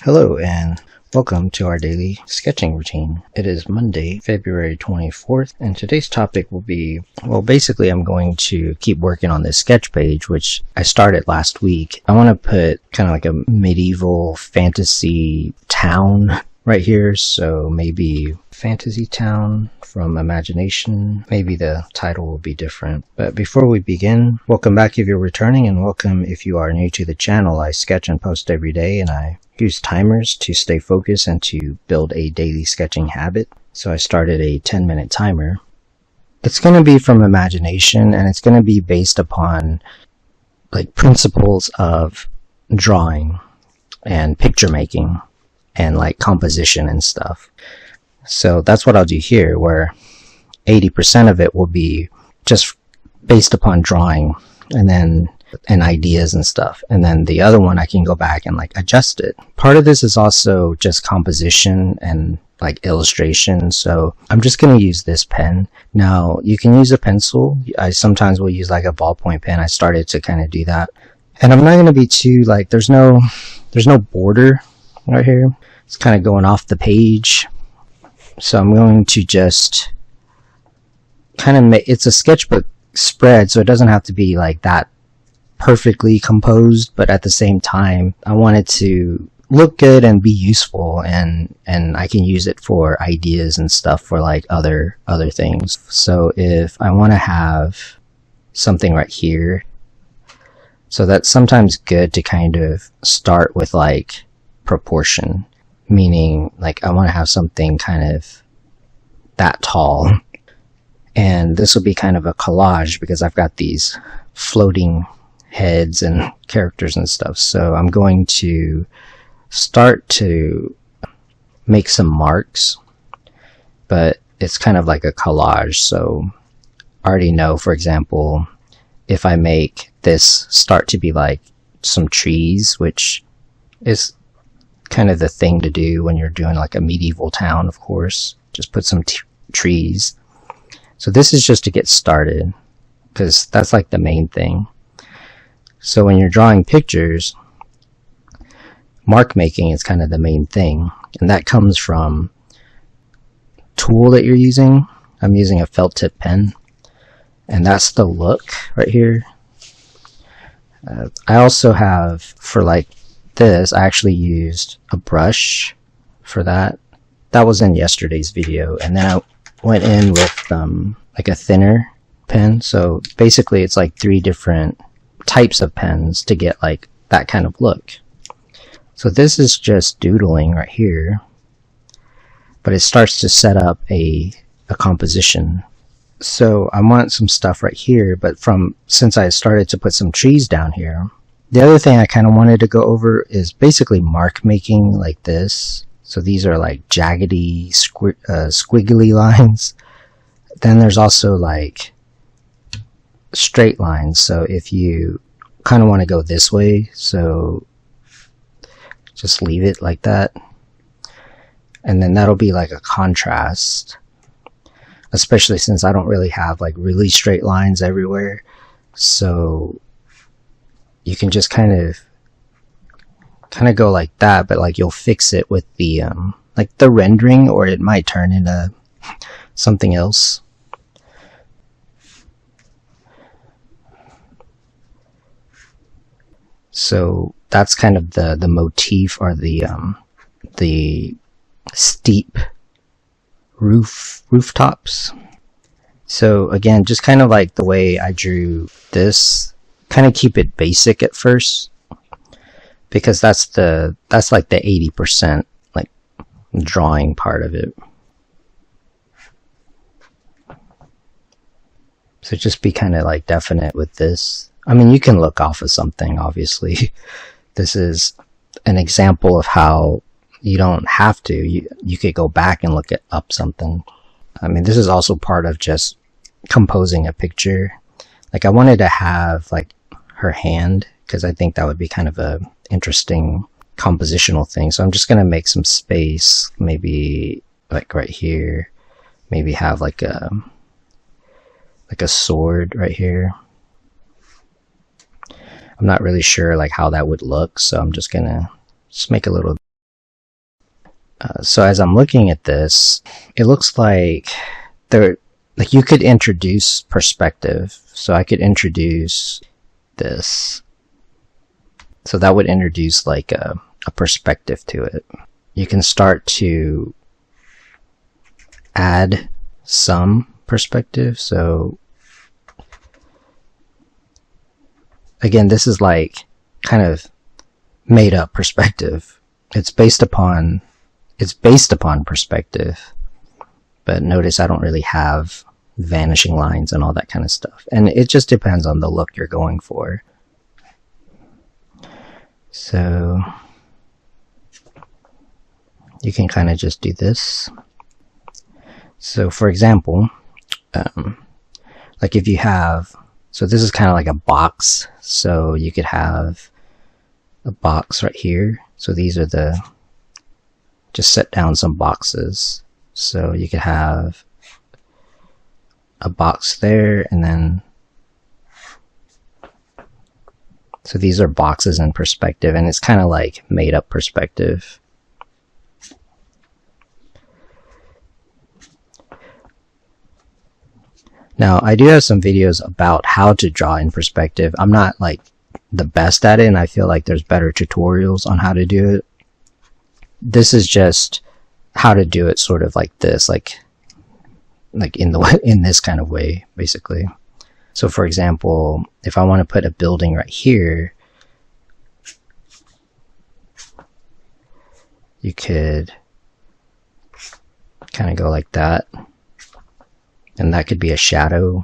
Hello and welcome to our daily sketching routine. It is Monday, February 24th, and today's topic will be, well, basically I'm going to keep working on this sketch page, which I started last week. I want to put kind of like a medieval fantasy town right here, so maybe Fantasy Town from Imagination. Maybe the title will be different. But before we begin, welcome back if you're returning, and welcome if you are new to the channel. I sketch and post every day, and I use timers to stay focused and to build a daily sketching habit. So I started a 10-minute timer. It's going to be from imagination, and it's going to be based upon like principles of drawing and picture making and like composition and stuff. So that's what I'll do here, where 80% of it will be just based upon drawing and ideas and stuff, and then the other one I can go back and like adjust it. Part of this is also just composition and like illustration, so I'm just going to use this pen. Now you can use a pencil. I sometimes will use like a ballpoint pen. I started to kind of do that, and I'm not going to be too like there's no border right here. It's kind of going off the page, so I'm going to just kind of make it's a sketchbook spread, so it doesn't have to be like that perfectly composed, but at the same time I want it to look good and be useful, and I can use it for ideas and stuff for like other things. So if I want to have something right here, so that's sometimes good to kind of start with like proportion, meaning like I want to have something kind of that tall, and this will be kind of a collage because I've got these floating heads and characters and stuff. So I'm going to start to make some marks, but it's kind of like a collage. So I already know, for example, if I make this start to be like some trees, which is kind of the thing to do when you're doing like a medieval town, of course, just put some trees. So this is just to get started, because that's like the main thing. So when you're drawing pictures, mark making is kind of the main thing, and that comes from tool that you're using. I'm using a felt tip pen, and that's the look right here. I also have, for like this, I actually used a brush for that. That was in yesterday's video, and then I went in with like a thinner pen. So basically it's like 3 different types of pens to get like that kind of look. So this is just doodling right here, but it starts to set up a composition. So I want some stuff right here, but since I started to put some trees down here, the other thing I kind of wanted to go over is basically mark making like this. So these are like jaggedy, squiggly lines. Then there's also like straight lines. So if you kind of want to go this way, so just leave it like that. And then that'll be like a contrast, especially since I don't really have like really straight lines everywhere. So you can just kind of go like that, but like you'll fix it with the like the rendering, or it might turn into something else. So that's kind of the motif, or the steep rooftops. So again, just kind of like the way I drew this, kind of keep it basic at first, because that's like the 80% like drawing part of it. So just be kind of like definite with this. I mean, you can look off of something, obviously. This is an example of how you don't have to. You could go back and look up something. I mean, this is also part of just composing a picture. Like I wanted to have like her hand, because I think that would be kind of a interesting compositional thing. So I'm just going to make some space, maybe like right here, maybe have like a sword right here. I'm not really sure like how that would look, so I'm just gonna make a little So as I'm looking at this, it looks like you could introduce perspective. So I could introduce this. So that would introduce like a perspective to it. You can start to add some perspective. So again, this is like kind of made up perspective. It's based upon perspective. But notice I don't really have vanishing lines and all that kind of stuff. And it just depends on the look you're going for. So you can kind of just do this. So for example, like if you have, so this is kind of like a box. So you could have a box right here. So these are just set down some boxes. So you could have a box there, and then, so these are boxes in perspective, and it's kind of like made up perspective. Now, I do have some videos about how to draw in perspective. I'm not like the best at it, and I feel like there's better tutorials on how to do it. This is just how to do it sort of like this, like in this kind of way, basically. So for example, if I want to put a building right here, you could kind of go like that, and that could be a shadow.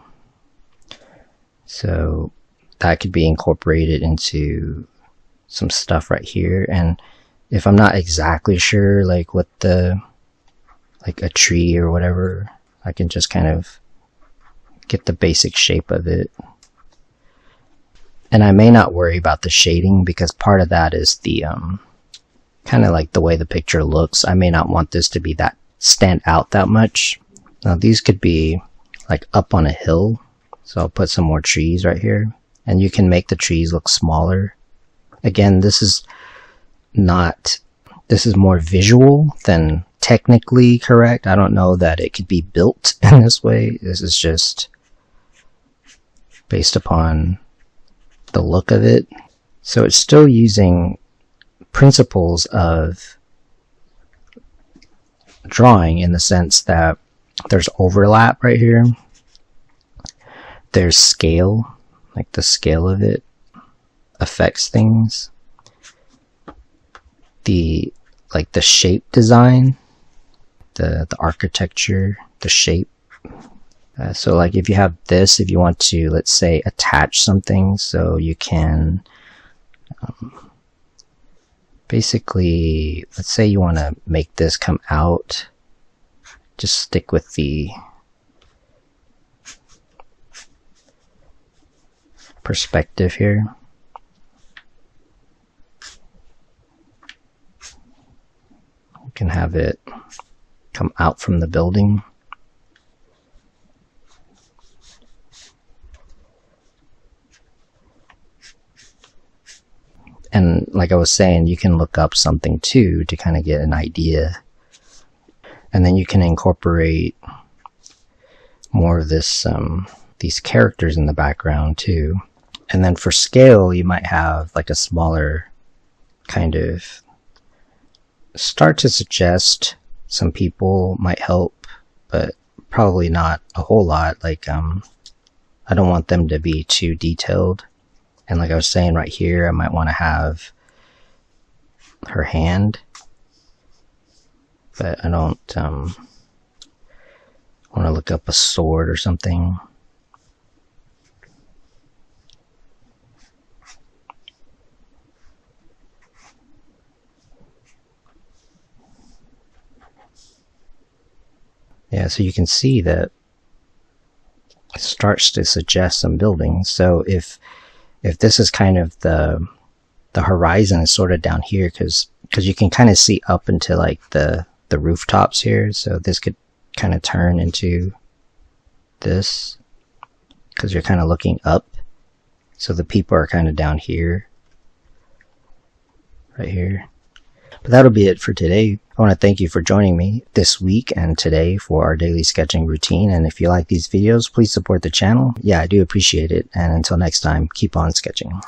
So that could be incorporated into some stuff right here. And if I'm not exactly sure like what like a tree or whatever, I can just kind of get the basic shape of it. And I may not worry about the shading, because part of that is the kind of like the way the picture looks. I may not want this to be that stand out that much. Now these could be like up on a hill, so I'll put some more trees right here, and you can make the trees look smaller. Again, this is more visual than technically correct. I don't know that it could be built in this way. This is just based upon the look of it. So it's still using principles of drawing, in the sense that there's overlap right here. There's scale, like the scale of it affects things. The shape design, the architecture, the shape. So like if you have this, if you want to, let's say, attach something, so you can basically, let's say you want to make this come out, just stick with the perspective here. You can have it come out from the building. And like I was saying, you can look up something too to kind of get an idea. And then you can incorporate more of this, these characters in the background too. And then for scale, you might have like a smaller kind of, start to suggest. Some people might help, but probably not a whole lot. Like, I don't want them to be too detailed. And like I was saying right here, I might want to have her hand, but I don't want to look up a sword or something. Yeah, so you can see that it starts to suggest some buildings. So if this is kind of the horizon is sort of down here, because you can kind of see up into like the rooftops here. So this could kind of turn into this, because you're kind of looking up. So the people are kind of down here, right here. But that'll be it for today. I want to thank you for joining me this week and today for our daily sketching routine. And if you like these videos, please support the channel. Yeah, I do appreciate it. And until next time, keep on sketching.